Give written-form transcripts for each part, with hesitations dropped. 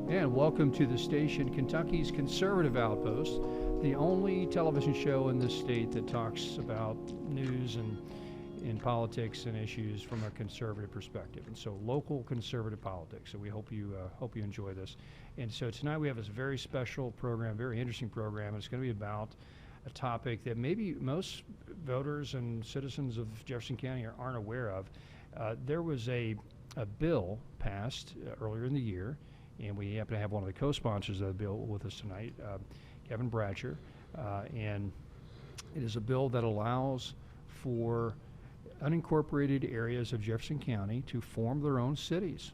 And welcome to the station, Kentucky's Conservative Outpost, the only television show in this state that talks about news and in politics and issues from a conservative perspective. And so local conservative politics. So we hope you enjoy this. And so tonight we have this very special program, very interesting program. It's going to be about a topic that maybe most voters and citizens of Jefferson County aren't aware of. There was a bill passed earlier in the year, and we happen to have one of the co-sponsors of the bill with us tonight, Kevin Bratcher, and it is a bill that allows for unincorporated areas of Jefferson County to form their own cities.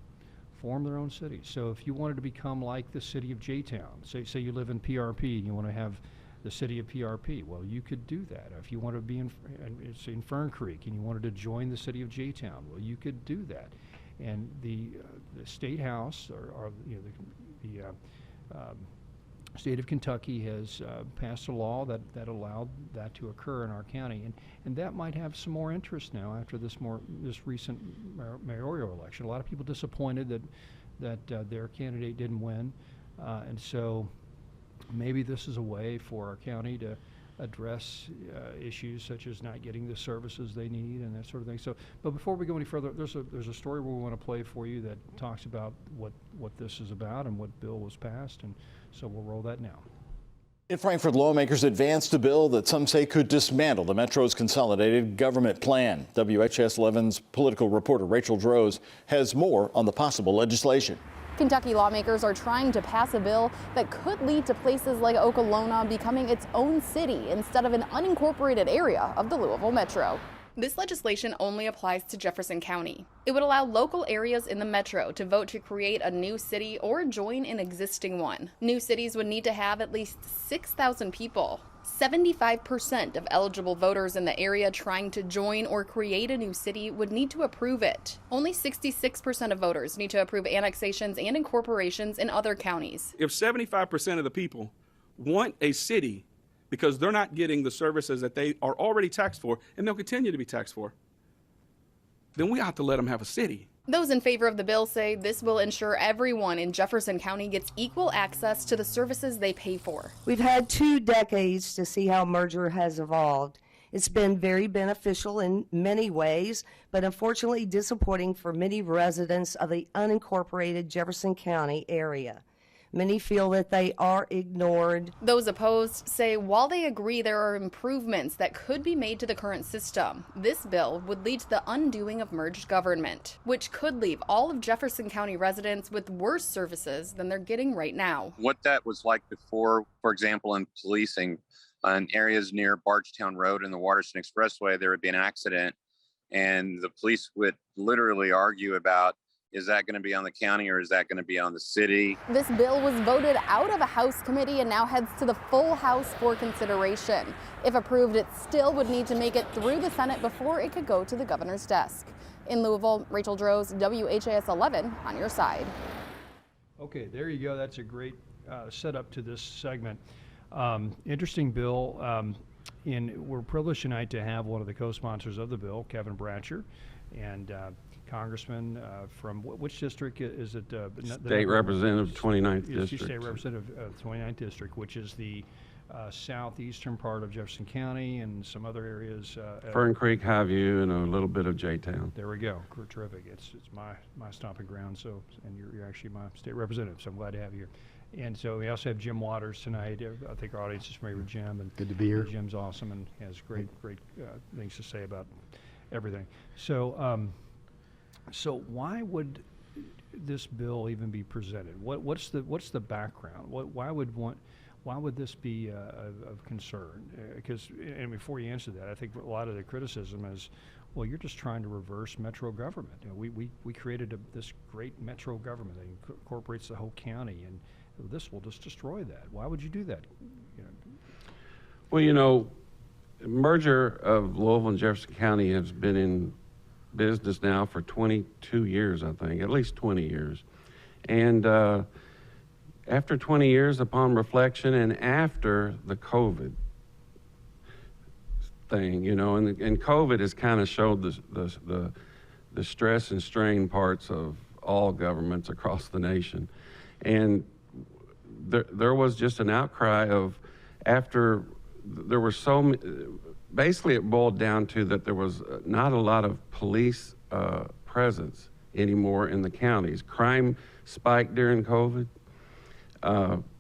So if you wanted to become like the city of J-Town, say you live in PRP and you want to have the city of PRP, well, you could do that. If you want to be in Fern Creek and you wanted to join the city of J-Town, well, you could do that. And the state house, or the state of Kentucky has passed a law that allowed that to occur in our county, and that might have some more interest now after this recent mayoral election. A lot of people disappointed that their candidate didn't win, and so maybe this is a way for our county to address issues such as not getting the services they need and that sort of thing. So, but before we go any further, there's a story we want to play for you that talks about what this is about and what bill was passed, and so we'll roll that now. In Frankfort, lawmakers advanced a bill that some say could dismantle the Metro's consolidated government plan. WHS 11's political reporter Rachel Droz has more on the possible legislation. Kentucky lawmakers are trying to pass a bill that could lead to places like Okolona becoming its own city instead of an unincorporated area of the Louisville Metro. This legislation only applies to Jefferson County. It would allow local areas in the metro to vote to create a new city or join an existing one. New cities would need to have at least 6,000 people. 75% of eligible voters in the area trying to join or create a new city would need to approve it. Only 66% of voters need to approve annexations and incorporations in other counties. If 75% of the people want a city because they're not getting the services that they are already taxed for and they'll continue to be taxed for, then we have to let them have a city. Those in favor of the bill say this will ensure everyone in Jefferson County gets equal access to the services they pay for. We've had 2 decades to see how merger has evolved. It's been very beneficial in many ways, but unfortunately disappointing for many residents of the unincorporated Jefferson County area. Many feel that they are ignored. Those opposed say while they agree there are improvements that could be made to the current system, this bill would lead to the undoing of merged government, which could leave all of Jefferson County residents with worse services than they're getting right now. What that was like before, for example, in policing, in areas near Bardstown Road and the Waterston Expressway, there would be an accident and the police would literally argue about, is that going to be on the county or is that going to be on the city? This bill was voted out of a House committee and now heads to the full House for consideration. If approved, it still would need to make it through the Senate before it could go to the governor's desk. In Louisville, Rachel Droz, WHAS 11 on your side. Okay, there you go. That's a great setup to this segment. Interesting bill. And we're privileged tonight to have one of the co-sponsors of the bill, Kevin Bratcher, and Congressman from which district is it? State Representative, 29th District. State Representative of 29th District, which is the southeastern part of Jefferson County and some other areas. Fern Creek, Highview, and a little bit of J-Town. There we go. Terrific. It's my stomping ground. So, and you're actually my state representative, so I'm glad to have you here. And so we also have Jim Waters tonight. I think our audience is familiar with Jim. And good to be here. Jim's awesome and has great things to say about everything. So, so why would this bill even be presented? What's the background? Why would this be of concern? Because and before you answer that, I think a lot of the criticism is, well, you're just trying to reverse metro government. You know, we created this great metro government that incorporates the whole county, and this will just destroy that. Why would you do that? You know? Well, you know, merger of Louisville and Jefferson County has been in business now for 22 years, I think, at least 20 years. And after 20 years, upon reflection, and after the COVID thing, you know, and COVID has kind of showed the stress and strain parts of all governments across the nation. And there was just an outcry of, after there were basically it boiled down to that there was not a lot of police presence anymore in the counties. Crime spiked during COVID.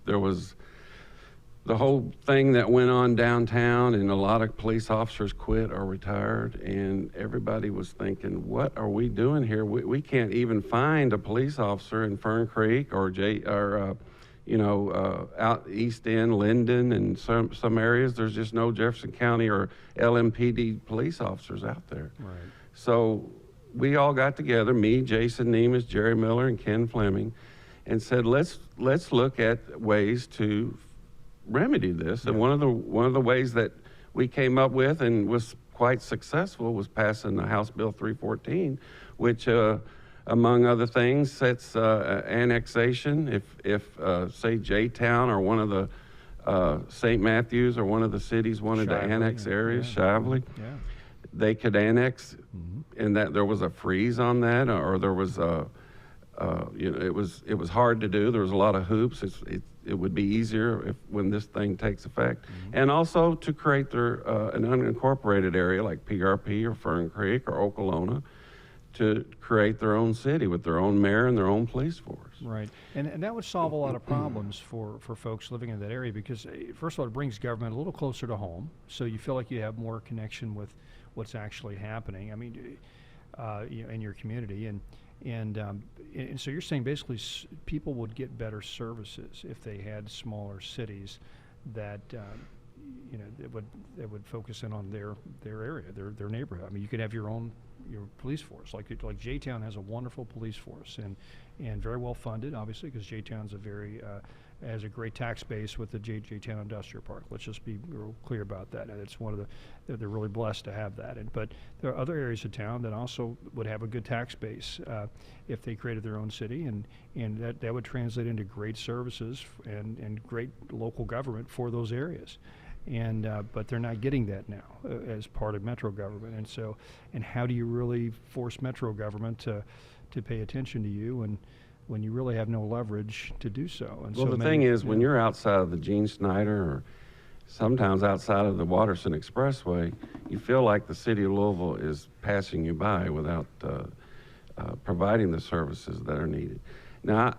There was the whole thing that went on downtown, and a lot of police officers quit or retired, and everybody was thinking, what are we doing here? We can't even find a police officer in Fern Creek or out East End, Linden, and some areas. There's just no Jefferson County or LMPD police officers out there. Right. So we all got together, me, Jason Nemes, Jerry Miller, and Ken Fleming, and said, let's look at ways to remedy this. And one of the ways that we came up with and was quite successful was passing the House Bill 314, which among other things sets annexation. If say J-Town or one of the St. Matthews or one of the cities wanted to annex areas, Shively, they could annex, and that there was a freeze on that, or there was it was hard to do. There was a lot of hoops. It would be easier when this thing takes effect, and also to create an unincorporated area like PRP or Fern Creek or Okolona, to create their own city with their own mayor and their own police force. Right, and that would solve a lot of problems for folks living in that area, because first of all, it brings government a little closer to home, so you feel like you have more connection with what's actually happening. I mean, in your community, and so you're saying basically people would get better services if they had smaller cities that that would focus in on their area, their neighborhood. I mean, you could have your police force, like J-Town has a wonderful police force and very well funded, obviously, because J-Town's has a great tax base with the J-Town Industrial Park. Let's just be real clear about that. And it's they're really blessed to have that. But there are other areas of town that also would have a good tax base if they created their own city, and that would translate into great services and great local government for those areas. But they're not getting that now as part of Metro government. And how do you really force Metro government to pay attention to you when you really have no leverage to do so? And well, the thing is, when you're outside of the Gene Snyder or sometimes outside of the Waterston Expressway, you feel like the city of Louisville is passing you by without providing the services that are needed. Now,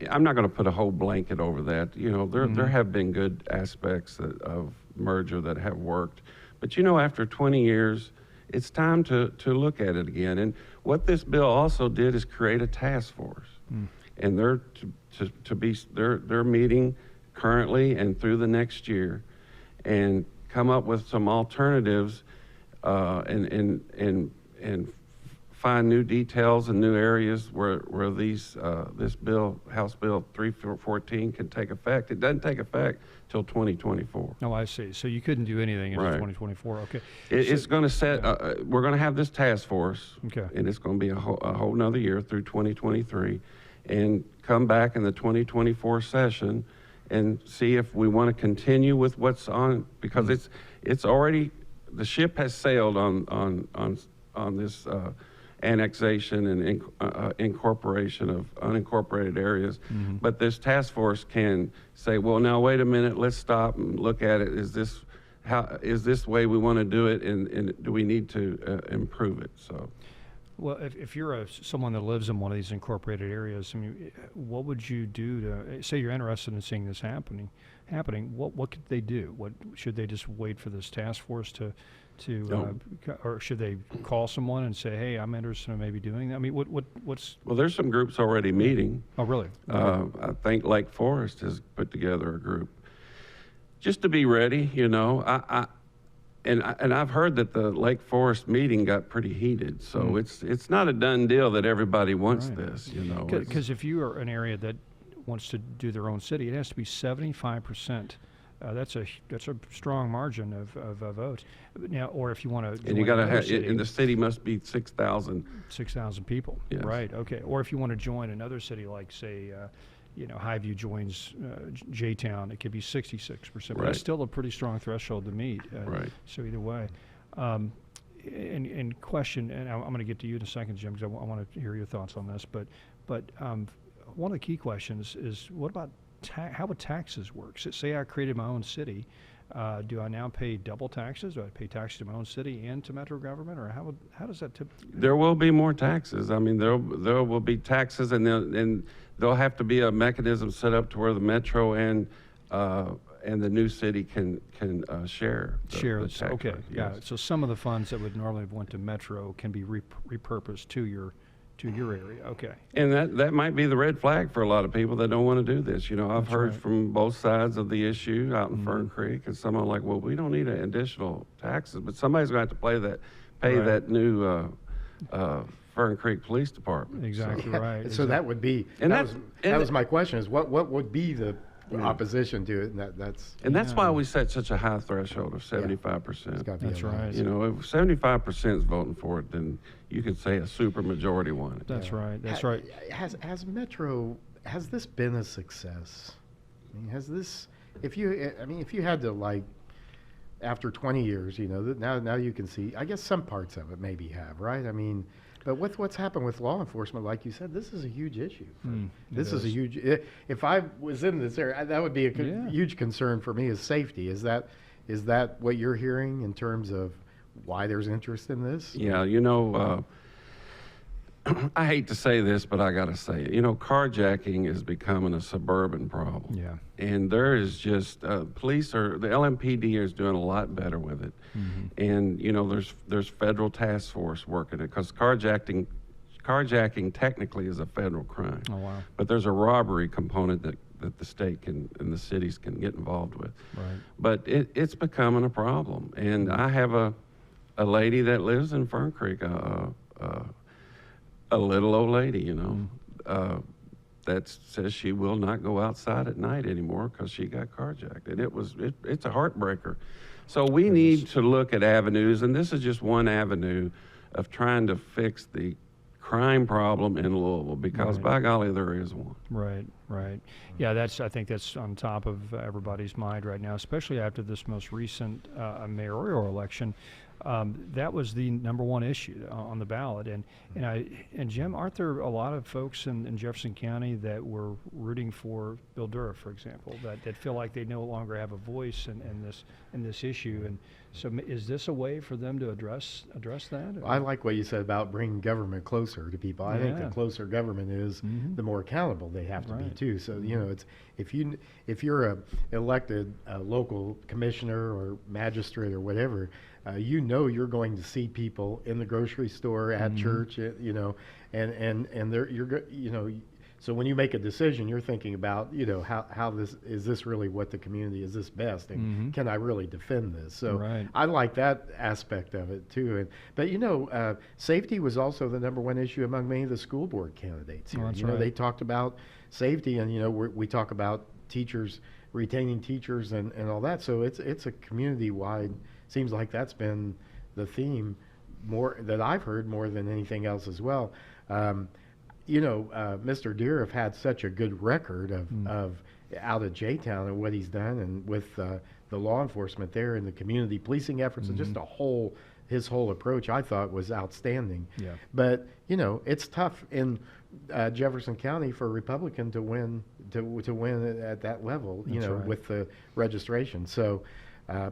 I'm not going to put a whole blanket over that. There have been good aspects of merger that have worked. But, after 20 years, it's time to look at it again. And what this bill also did is create a task force. And they're meeting currently and through the next year, and come up with some alternatives and find new details and new areas where this bill, House Bill 314, can take effect. It doesn't take effect till 2024. Oh, I see. So you couldn't do anything until 2024. Okay. It's going to set. We're going to have this task force. Okay. And it's going to be a whole another year through 2023, and come back in the 2024 session and see if we want to continue with what's on, because it's already, the ship has sailed on this annexation and incorporation of unincorporated areas. But this task force can say, well, now wait a minute, let's stop and look at it. Is this the way we want to do it, and do we need to improve it? So. Well, if you're someone that lives in one of these incorporated areas, I mean, what would you do to say you're interested in seeing this happening? What could they do? What should they just wait for this task force or should they call someone and say, hey, I'm interested in maybe doing that? I mean, what's? Well, there's some groups already meeting. Oh, really? I think Lake Forest has put together a group just to be ready. And I've heard that the Lake Forest meeting got pretty heated, so it's not a done deal that everybody wants this. Because if you are an area that wants to do their own city, it has to be 75%. That's a strong margin of votes. Now, or if you want to, and you got to have, and the city must be 6,000. 6,000 people. Yes. Right. Okay. Or if you want to join another city, like say, Highview joins J-Town, it could be 66%. But Right. that's still a pretty strong threshold to meet. Right. So either way. And question, and I'm going to get to you in a second, Jim, because I want to hear your thoughts on this. But one of the key questions is, what about how would taxes work? So say I created my own city. Do I now pay double taxes? Do I pay taxes to my own city and to metro government, or how does that There will be more taxes. I mean, there will be taxes, and there'll have to be a mechanism set up to where the metro and the new city can share the tax okay, rate. got Yes. it. So some of the funds that would normally have went to metro can be repurposed to your area. Okay. And that might be the red flag for a lot of people that don't want to do this. You know, I've heard right. from both sides of the issue out in Fern Creek, and some are like, well, we don't need additional taxes, but somebody's going to have to pay Right. that new Fern Creek Police Department. Exactly right. So that would be, And that was my question, is what would be the opposition to it? And that's why we set such a high threshold of 75%. it's got to be That's allowed. right. You know, if 75% is voting for it, then you could say a super majority won it. That's right. That's right. Has Metro, has this been a success? I mean, has this, if you had to, like, after 20 years, you know, now you can see, I guess some parts of it maybe have, right? I mean, but with what's happened with law enforcement, like you said, this is a huge issue. This is a huge, if I was in this area, that would be a huge concern for me, is safety. Is that what you're hearing in terms of why there's interest in this? Yeah, you know, I hate to say this, but I got to say it. You know, carjacking is becoming a suburban problem. Yeah. And there is just, the LMPD is doing a lot better with it. And, you know, there's federal task force working it, because carjacking technically is a federal crime. Oh, wow. But there's a robbery component that the state and the cities can get involved with. Right. But it's becoming a problem. And I have a lady that lives in Fern Creek, a little old lady, you know, that says she will not go outside at night anymore because she got carjacked. And it's a heartbreaker. So we need to look at avenues, and this is just one avenue of trying to fix the crime problem in Louisville, because by golly, there is one. Right, right. Yeah, I think that's on top of everybody's mind right now, especially after this most recent mayoral election. That was the #1 issue on the ballot, and Jim, aren't there a lot of folks in Jefferson County that were rooting for Bill Durr, for example, that feel like they no longer have a voice in this issue? And so, is this a way for them to address that? I like what you said about bringing government closer to people. I think the closer government is, the more accountable they have to be too. So you know, it's if you're a elected local commissioner or magistrate or whatever, you know you're going to see people in the grocery store, at church, you know, and you know. So when you make a decision, you're thinking about, you know, how is this really what the community, is this best, and can I really defend this? So I like that aspect of it too. But you know, safety was also the #1 issue among many of the school board candidates here. You know, they talked about safety, and you know, we talk about teachers, retaining teachers, and all that. So it's a community-wide. Seems like that's been the theme more that I've heard more than anything else as well. You know, Mr. Deere have had such a good record of out of J-Town and what he's done, and with the law enforcement there and the community policing efforts, and just his whole approach, I thought, was outstanding. Yeah. But you know, it's tough in Jefferson County for a Republican to win at that level. You know, with the registration. So.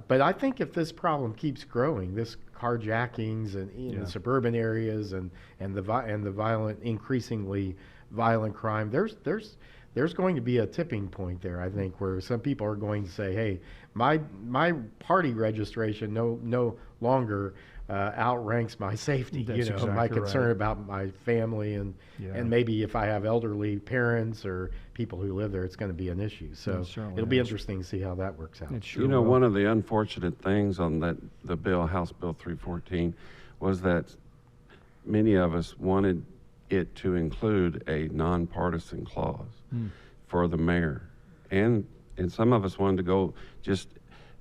But I think if this problem keeps growing, this carjackings and in the suburban areas and the violent, increasingly violent crime, there's going to be a tipping point there, I think, where some people are going to say, hey, my party registration no longer outranks my safety. That's you know, exactly my concern right. about my family and maybe if I have elderly parents or people who live there, it's going to be an issue. So it'll be interesting to see how that works out. Sure you know, will. one of the unfortunate things on the bill, House Bill 314, was that many of us wanted it to include a nonpartisan clause for the mayor, and some of us wanted to go just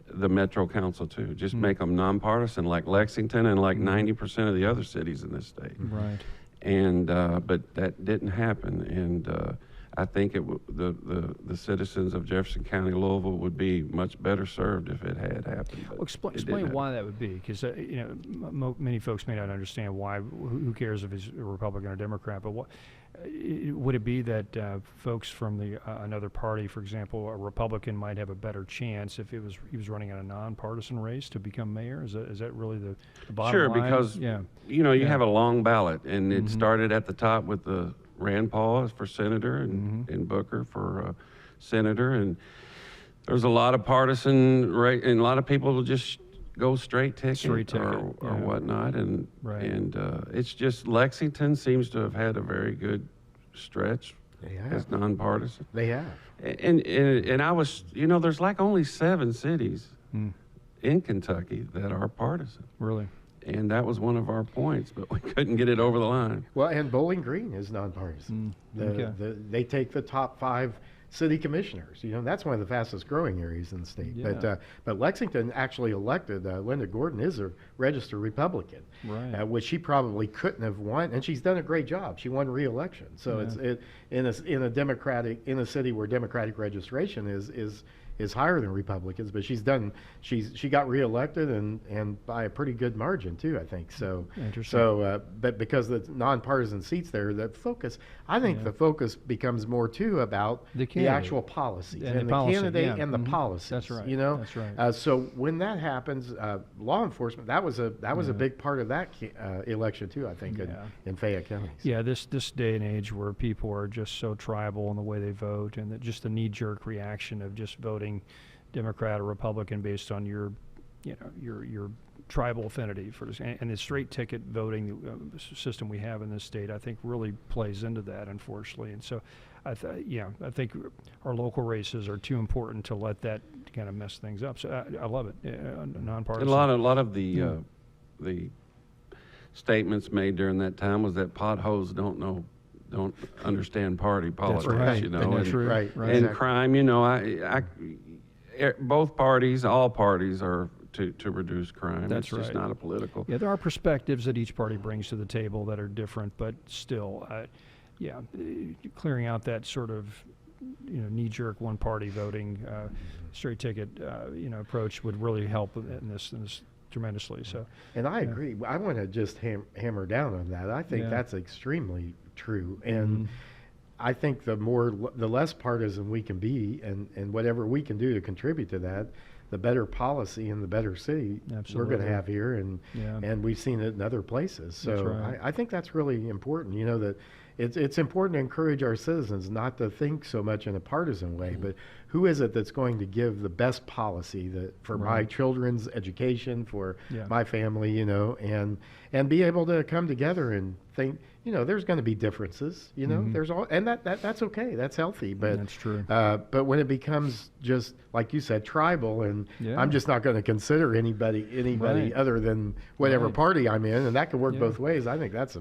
the Metro Council too, just make them nonpartisan, like Lexington and like 90% of the other cities in this state. Right. And but that didn't happen, and I think the citizens of Jefferson County, Louisville, would be much better served if it had happened. Well, explain why that would be, because many folks may not understand why. Who cares if he's a Republican or Democrat? But what would it be that folks from the another party, for example, a Republican, might have a better chance if he was running in a nonpartisan race to become mayor? Is that really the bottom line? Sure, because you have a long ballot, and it started at the top with the Rand Paul for senator and Booker for senator, and there's a lot of partisan and a lot of people will just go straight ticket or whatnot, and it's just Lexington seems to have had a very good stretch as nonpartisan. They have, and I was there's like only 7 cities in Kentucky that are partisan. Really. And that was one of our points, but we couldn't get it over the line. Well, and Bowling Green is nonpartisan. They take the top 5 city commissioners. That's one of the fastest growing areas in the state. Yeah. But Lexington actually elected Linda Gordon is a registered Republican, right? Which she probably couldn't have won, and she's done a great job. She won re-election. So it's in a city where Democratic registration is higher than Republicans, but she got reelected and by a pretty good margin too, I think. So interesting. So but because the nonpartisan seats there, the focus becomes more too about the actual policies and the candidate and the policies. That's right. That's right. So when that happens, law enforcement that was a big part of that election too, I think, in Fayette County. Yeah, this day and age where people are just so tribal in the way they vote, and just the knee-jerk reaction of just voting Democrat or Republican based on your tribal affinity and the straight ticket voting system we have in this state, I think really plays into that, unfortunately. And so I think our local races are too important to let that kind of mess things up. So I love it, nonpartisan. A lot of the statements made during that time was that potholes don't understand party politics. That's right. And crime. Both parties, all parties are to reduce crime. That's it's just not a political. Yeah, there are perspectives that each party brings to the table that are different, but still, clearing out that sort of knee-jerk one-party voting, straight ticket approach would really help in this tremendously. So, and I agree. I want to just hammer down on that. I think that's extremely true, and I think the less partisan we can be, and whatever we can do to contribute to that, the better policy and the better city we're going to have here, and we've seen it in other places. So I think that's really important. That it's important to encourage our citizens not to think so much in a partisan way, but who is it that's going to give the best policy for my children's education, for my family, and be able to come together and think. There's going to be differences. There's and that's okay. That's healthy. But that's true. But when it becomes just like you said, tribal, and I'm just not going to consider anybody other than whatever party I'm in, and that can work both ways. I think that's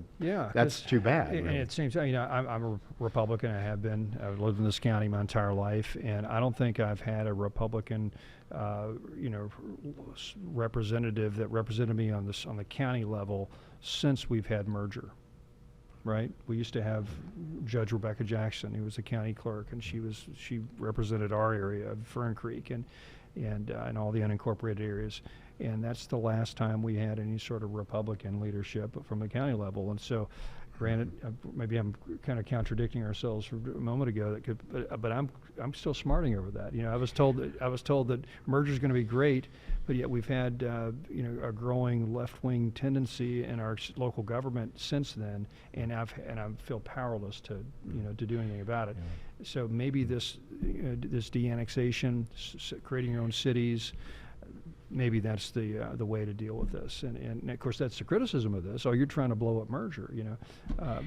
too bad. And it seems I'm a Republican. I have been. I've lived in this county my entire life, and I don't think I've had a Republican representative that represented me on the county level since we've had merger. Right, we used to have Judge Rebecca Jackson, who was a county clerk, and she represented our area of Fern Creek and all the unincorporated areas, and that's the last time we had any sort of Republican leadership from the county level. And so, granted, maybe I'm kind of contradicting ourselves from a moment ago. But I'm still smarting over that. I was told that merger is going to be great, but yet we've had a growing left-wing tendency in our local government since then, and I feel powerless to do anything about it. Yeah. So maybe this de-annexation, creating your own cities. Maybe that's the way to deal with this, and of course that's the criticism of this. Oh, you're trying to blow up merger,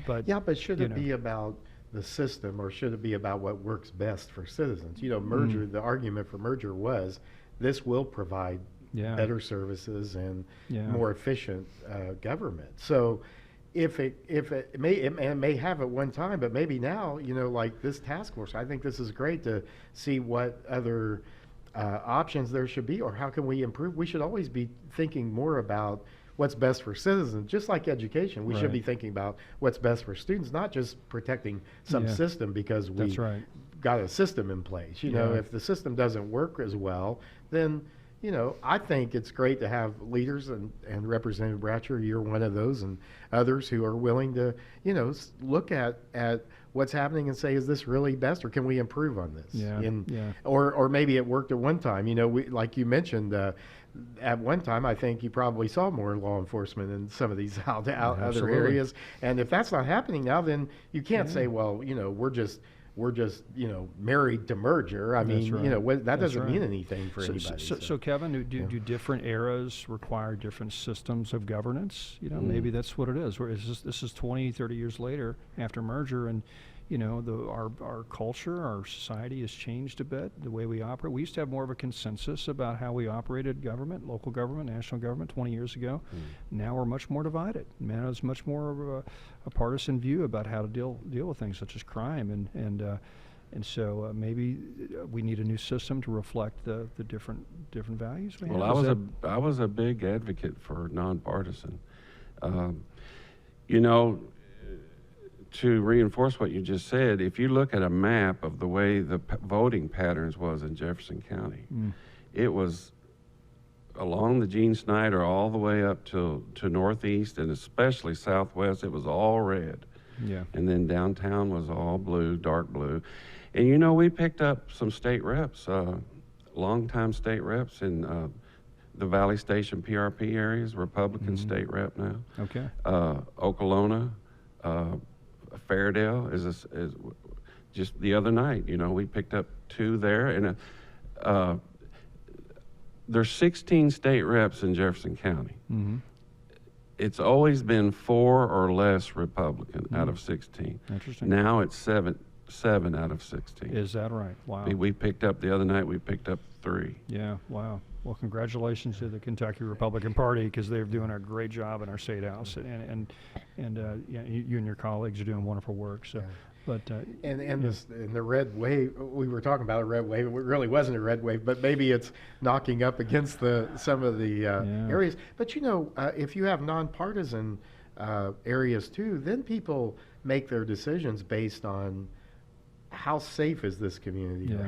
But should it be about the system, or should it be about what works best for citizens? Merger. The argument for merger was this will provide better services and more efficient government. So if it may have at one time, but maybe now, like this task force, I think this is great to see what other options there should be, or how can we improve. We should always be thinking more about what's best for citizens. Just like education, we should be thinking about what's best for students, not just protecting some system because we got a system in place. You know, if the system doesn't work as well, then, you know, I think it's great to have leaders, and Representative Bratcher, you're one of those, and others who are willing to, you know, look at what's happening and say, is this really best, or can we improve on this? Or maybe it worked at one time. You know, like you mentioned, at one time, I think you probably saw more law enforcement in some of these other areas. And if that's not happening now, then you can't say, well, you know, we're just, you know, married to merger. I mean, you know, that doesn't mean anything for anybody. So Kevin, do different eras require different systems of governance? You know, maybe that's what it is. This is 20, 30 years later after merger, and, you know, our culture, our society has changed a bit, the way we operate. We used to have more of a consensus about how we operated government, local government, national government 20 years ago. Now we're much more divided. Man, it's much more of a partisan view about how to deal with things such as crime, and so maybe we need a new system to reflect the different values we have. Well, I was a big advocate for nonpartisan. You know, to reinforce what you just said, if you look at a map of the way the voting patterns was in Jefferson County, it was along the Gene Snyder all the way up to northeast, and especially southwest. It was all red. Yeah. And then downtown was all blue, dark blue. And you know, we picked up some state reps, longtime state reps in the Valley Station PRP areas, Republican state rep now. Okay. Okolona, Fairdale is just the other night. You know, we picked up 2 there, and there's 16 state reps in Jefferson County. It's always been 4 or less Republican out of 16. Interesting. Now it's 7 out of 16. Is that right? Wow. We picked up the other night. We picked up 3. Yeah. Wow. Well, congratulations to the Kentucky Republican Party, because they're doing a great job in our state house, and yeah, you and your colleagues are doing wonderful work. So, but and the red wave, we were talking about a red wave. It really wasn't a red wave, but maybe it's knocking up against some of the areas. But you know, if you have nonpartisan areas too, then people make their decisions based on how safe is this community, or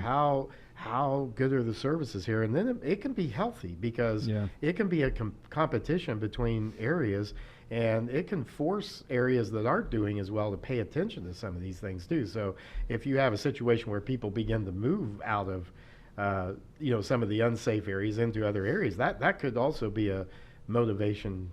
how good are the services here, and then it can be healthy, because it can be a competition between areas, and it can force areas that aren't doing as well to pay attention to some of these things too. So if you have a situation where people begin to move out of you know, some of the unsafe areas into other areas, that could also be a motivating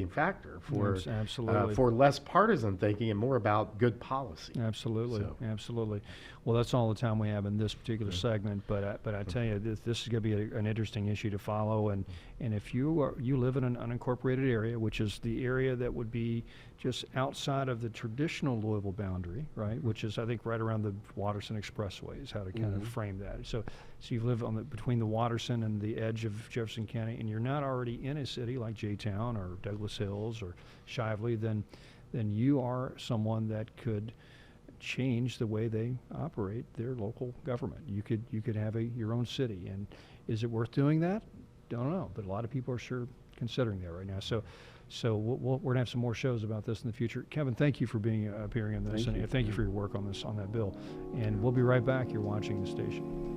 factor for less partisan thinking and more about good policy. Absolutely. Well, that's all the time we have in this particular segment, but I tell you, this is going to be an interesting issue to follow, and if you live in an unincorporated area, which is the area that would be just outside of the traditional Louisville boundary, right, which is, I think, right around the Watterson Expressway is how to kind of frame that. So you live between the Watterson and the edge of Jefferson County, and you're not already in a city like J-Town or Douglas Hills or Shively, then you are someone that could change the way they operate their local government. You could have your own city, and is it worth doing that? Don't know, but a lot of people are sure considering that right now. So we're gonna have some more shows about this in the future. Kevin, thank you for appearing on this, and thank you for your work on that bill. And we'll be right back. You're watching the station.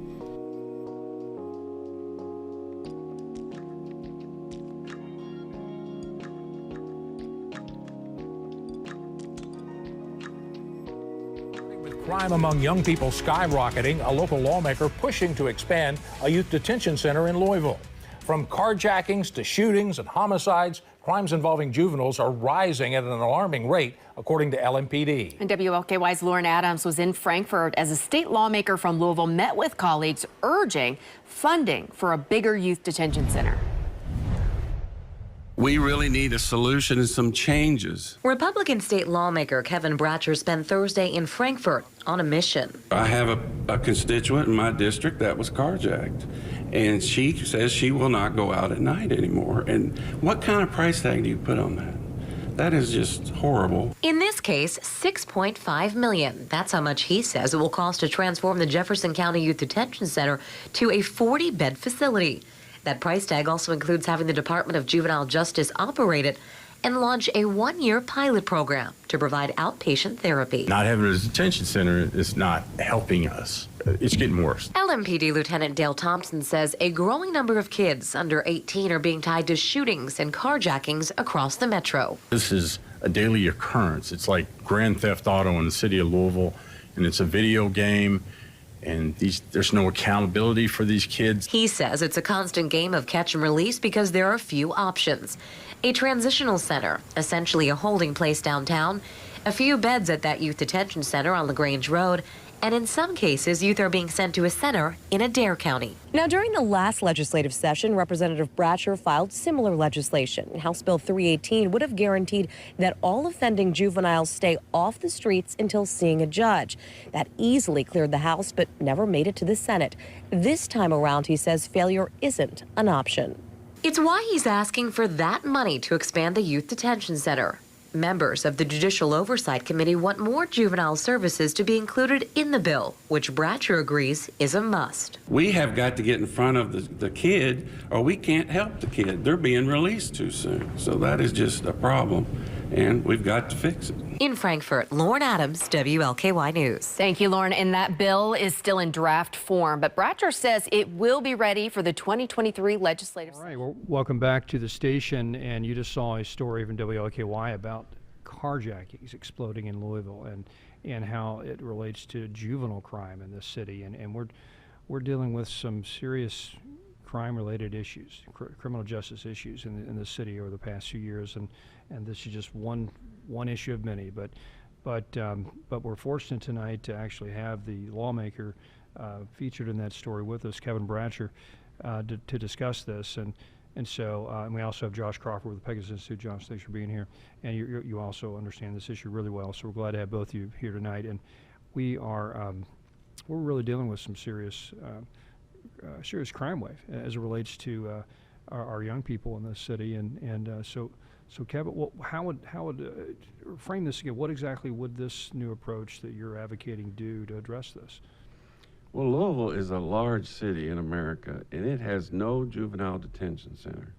Crime among young people skyrocketing, a local lawmaker pushing to expand a youth detention center in Louisville. From carjackings to shootings and homicides, crimes involving juveniles are rising at an alarming rate, according to LMPD. And WLKY's Lauren Adams was in Frankfort as a state lawmaker from Louisville met with colleagues urging funding for a bigger youth detention center. We really need a solution and some changes. Republican state lawmaker Kevin Bratcher spent Thursday in Frankfort on a mission. I have a constituent in my district that was carjacked, and she says she will not go out at night anymore. And what kind of price tag do you put on that? That is just horrible. In this case, $6.5 million. That's how much he says it will cost to transform the Jefferson County Youth Detention Center to a 40-bed facility. That price tag also includes having the Department of Juvenile Justice operate it and launch a 1-year pilot program to provide outpatient therapy. Not having a detention center is not helping us. It's getting worse. LMPD Lieutenant Dale Thompson says a growing number of kids under 18 are being tied to shootings and carjackings across the metro. This is a daily occurrence. It's like Grand Theft Auto in the city of Louisville, and it's a video game. And there's no accountability for these kids. He says it's a constant game of catch and release because there are few options. A transitional center, essentially a holding place downtown, a few beds at that youth detention center on LaGrange Road, and in some cases, youth are being sent to a center in Adair County. Now, during the last legislative session, Representative Bratcher filed similar legislation. House Bill 318 would have guaranteed that all offending juveniles stay off the streets until seeing a judge. That easily cleared the House, but never made it to the Senate. This time around, he says failure isn't an option. It's why he's asking for that money to expand the youth detention center. Members of the Judicial Oversight Committee want more juvenile services to be included in the bill, which Bratcher agrees is a must. We have got to get in front of the kid, or we can't help the kid. They're being released too soon. So that is just a problem, and we've got to fix it. In Frankfort, Lauren Adams, WLKY News. Thank you, Lauren. And that bill is still in draft form, but Bratcher says it will be ready for the 2023 legislative session. All right, well, welcome back to the station. And you just saw a story from WLKY about carjackings exploding in Louisville and how it relates to juvenile crime in this city. And we're dealing with some serious crime-related issues, criminal justice issues in the city over the past few years. And this is just one issue of many, but we're fortunate tonight to actually have the lawmaker featured in that story with us, Kevin Bratcher, to discuss this. And so and we also have Josh Crawford with the Pegasus Institute. Josh, thanks for being here. And you also understand this issue really well, so we're glad to have both of you here tonight. And we're really dealing with some serious crime wave as it relates to our young people in this city. So Kevin, how would frame this again? What exactly would this new approach that you're advocating do to address this? Well, Louisville is a large city in America, and it has no juvenile detention center.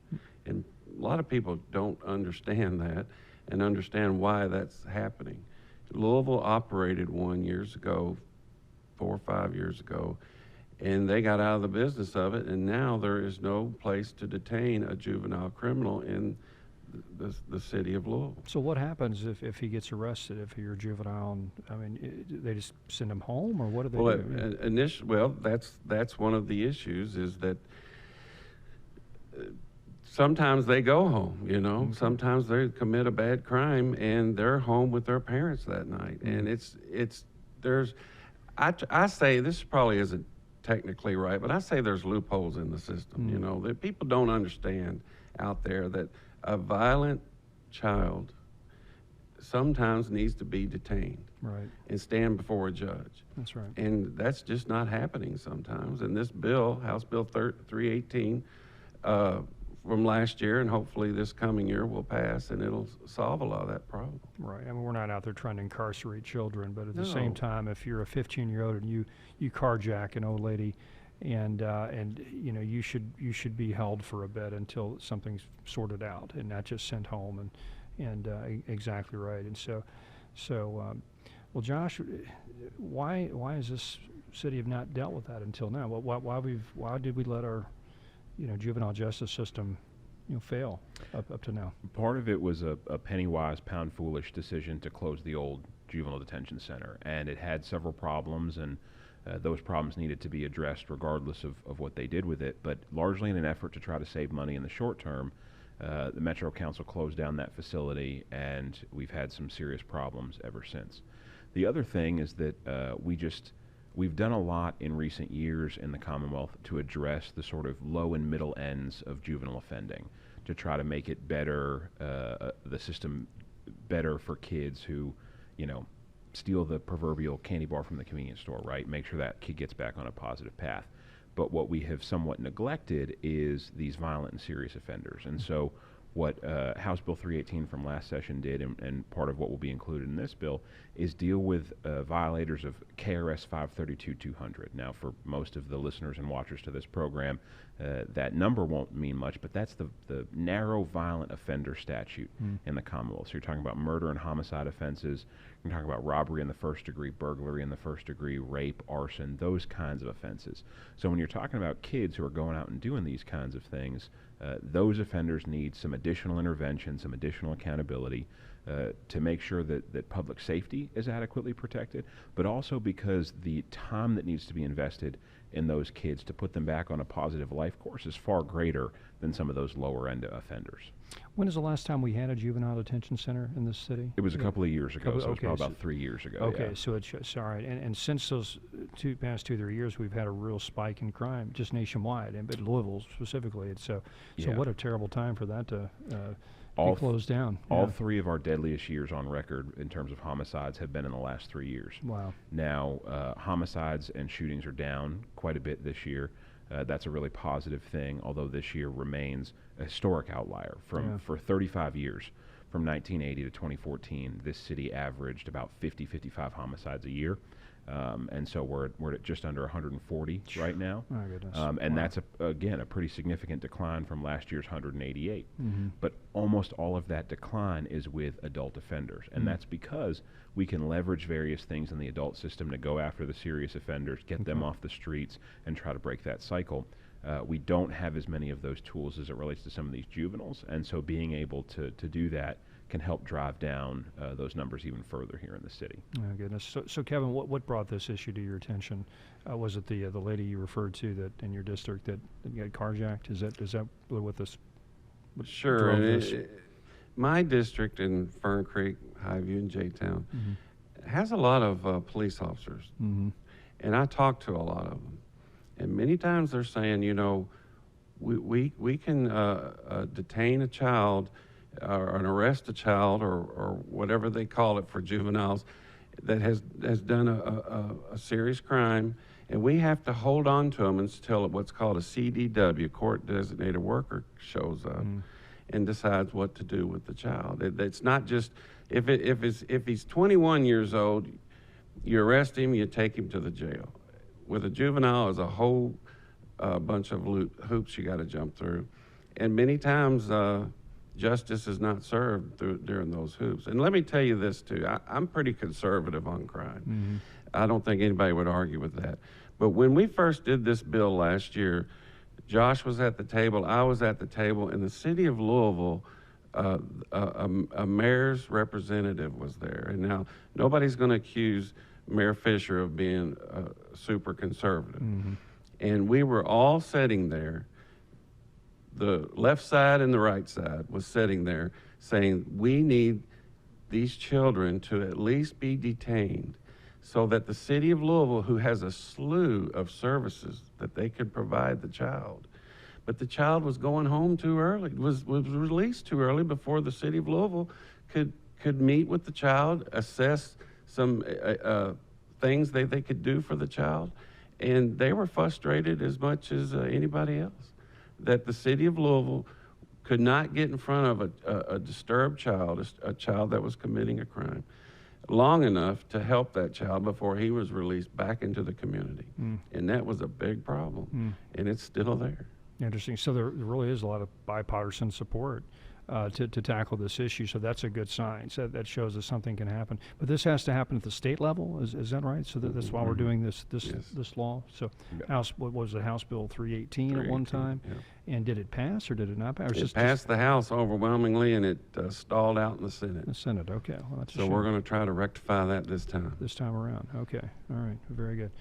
And a lot of people don't understand that and understand why that's happening. Louisville operated one years ago, 4 or 5 years ago, and they got out of the business of it, and now there is no place to detain a juvenile criminal in the city of Louisville. So what happens if he gets arrested, if you're a juvenile? And, I mean, they just send him home, or what do they do? Well, that's one of the issues, is that sometimes they go home, you know. Okay. Sometimes they commit a bad crime and they're home with their parents that night. And I say, this probably isn't technically right, but I say there's loopholes in the system, you know, that people don't understand out there, that a violent child sometimes needs to be detained, right, and stand before a judge. That's right. And that's just not happening sometimes. And this bill, House Bill 318, from last year, and hopefully this coming year will pass, and it'll solve a lot of that problem. Right. I mean, we're not out there trying to incarcerate children, but at the same time, if you're a 15-year-old and you carjack an old lady, and you know, you should be held for a bit until something's sorted out and not just sent home. And exactly right. And so well, Josh, why has this city have not dealt with that until now? Why did we let our juvenile justice system fail up to now? Part of it was a penny-wise, pound-foolish decision to close the old juvenile detention center, and it had several problems, and those problems needed to be addressed regardless of what they did with it. But largely in an effort to try to save money in the short term, the Metro Council closed down that facility, and we've had some serious problems ever since. The other thing is that we've done a lot in recent years in the Commonwealth to address the sort of low and middle ends of juvenile offending, to try to make it better, the system better for kids who, steal the proverbial candy bar from the convenience store, right? Make sure that kid gets back on a positive path. But what we have somewhat neglected is these violent and serious offenders. And so what House Bill 318 from last session did, and part of what will be included in this bill, is deal with violators of KRS 532-200. Now, for most of the listeners and watchers to this program, that number won't mean much, but that's the narrow violent offender statute in the Commonwealth. So you're talking about murder and homicide offenses. You're talking about robbery in the first degree, burglary in the first degree, rape, arson, those kinds of offenses. So when you're talking about kids who are going out and doing these kinds of things, those offenders need some additional intervention, some additional accountability to make sure that public safety is adequately protected, but also because the time that needs to be invested in those kids to put them back on a positive life course is far greater than some of those lower end offenders. When is the last time we had a juvenile detention center in this city? It was a couple of years ago, so it was probably about 3 years ago. Okay, yeah. so it's all right. And since those past 2-3 years, we've had a real spike in crime, just nationwide, and but Louisville specifically. So what a terrible time for that to be closed down. All 3 of our deadliest years on record in terms of homicides have been in the last 3 years. Wow. Now, homicides and shootings are down quite a bit this year. That's a really positive thing, although this year remains a historic outlier. For 35 years, from 1980 to 2014, this city averaged about 55 homicides a year. And so we're at just under 140 right now. My goodness. And that's, again, a pretty significant decline from last year's 188. Mm-hmm. But almost all of that decline is with adult offenders. And that's because we can leverage various things in the adult system to go after the serious offenders, get them off the streets, and try to break that cycle. We don't have as many of those tools as it relates to some of these juveniles. And so being able to do that can help drive down those numbers even further here in the city. Oh, goodness. So Kevin, what brought this issue to your attention? Was it the lady you referred to that in your district that got carjacked? Is that what this? Sure. My district in Fern Creek, Highview, and J-Town has a lot of police officers, and I talk to a lot of them, and many times they're saying, you know, we can detain a child or arrest a child or whatever they call it for juveniles that has done a serious crime, and we have to hold on to them until what's called a CDW, court designated worker, shows up and decides what to do with the child. It's not just if he's 21 years old, you arrest him, you take him to the jail. With a juvenile, there's a whole bunch of hoops you got to jump through, and many times justice is not served during those hoops. And let me tell you this too, I'm pretty conservative on crime. I don't think anybody would argue with that. But when we first did this bill last year, Josh was at the table, I was at the table, and the city of Louisville, a mayor's representative was there. And now nobody's going to accuse Mayor Fisher of being super conservative. And we were all sitting there, the left side and the right side was sitting there saying, we need these children to at least be detained so that the city of Louisville, who has a slew of services that they could provide the child, but the child was going home too early, was released too early before the city of Louisville could meet with the child, assess some things they could do for the child. And they were frustrated as much as anybody else, that the city of Louisville could not get in front of a disturbed child, a child that was committing a crime, long enough to help that child before he was released back into the community. And that was a big problem, and it's still there. Interesting. So there really is a lot of bipartisan support to tackle this issue, so that's a good sign. So that shows that something can happen. But this has to happen at the state level, is that right? So that's why we're doing this law. So what was it, House Bill 318 at one time? And did it pass or did it not pass? It passed the House overwhelmingly, and it stalled out in the Senate. The Senate, okay. Well, that's a so shame. we're going to try to rectify that this time. This time around, okay. All right, very good.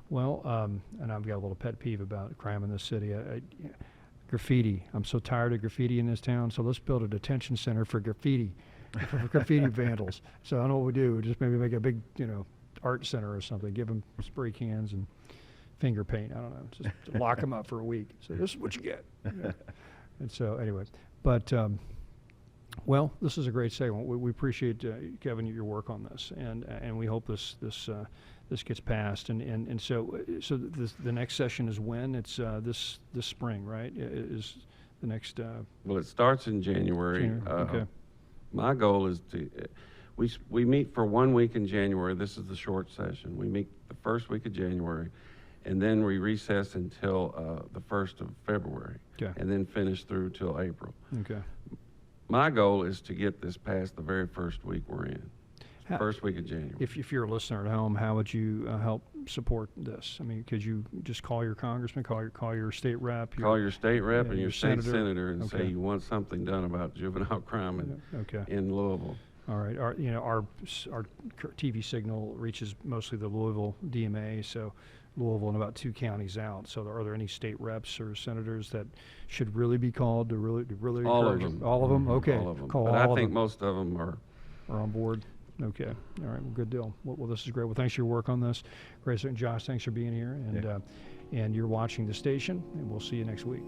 Well, and I've got a little pet peeve about crime in this city. Graffiti. I'm so tired of graffiti in this town, so let's build a detention center for graffiti, for graffiti vandals. So I don't know what we do. We just maybe make a big, art center or something. Give them spray cans and finger paint. I don't know. Just lock them up for a week. So this is what you get. And so anyway, but well, this is a great segment. We appreciate Kevin your work on this, and we hope this gets passed. And so the next session is when? It's this spring, right? Is the next? Well, it starts in January. Okay. My goal is to, we meet for 1 week in January. This is the short session. We meet the first week of January, and then we recess until the 1st of February, Okay. and then finish through till April. Okay. My goal is to get this past the very first week we're in, first week of January. If you're a listener at home, how would you help support this? I mean, could you just call your congressman, call your state rep? Call your state rep and your state senator, senator and say you want something done about juvenile crime in Louisville. All right. Our TV signal reaches mostly the Louisville DMA, so Louisville and about 2 counties out. So are there any state reps or senators that should really be called to really All encourage of them. All of them? Okay. All of them. Call but all I think of them. most of them are on board. Okay. All right. Well, good deal. Well, this is great. Well, thanks for your work on this. Grace and Josh, thanks for being here. And you're watching the station, and we'll see you next week.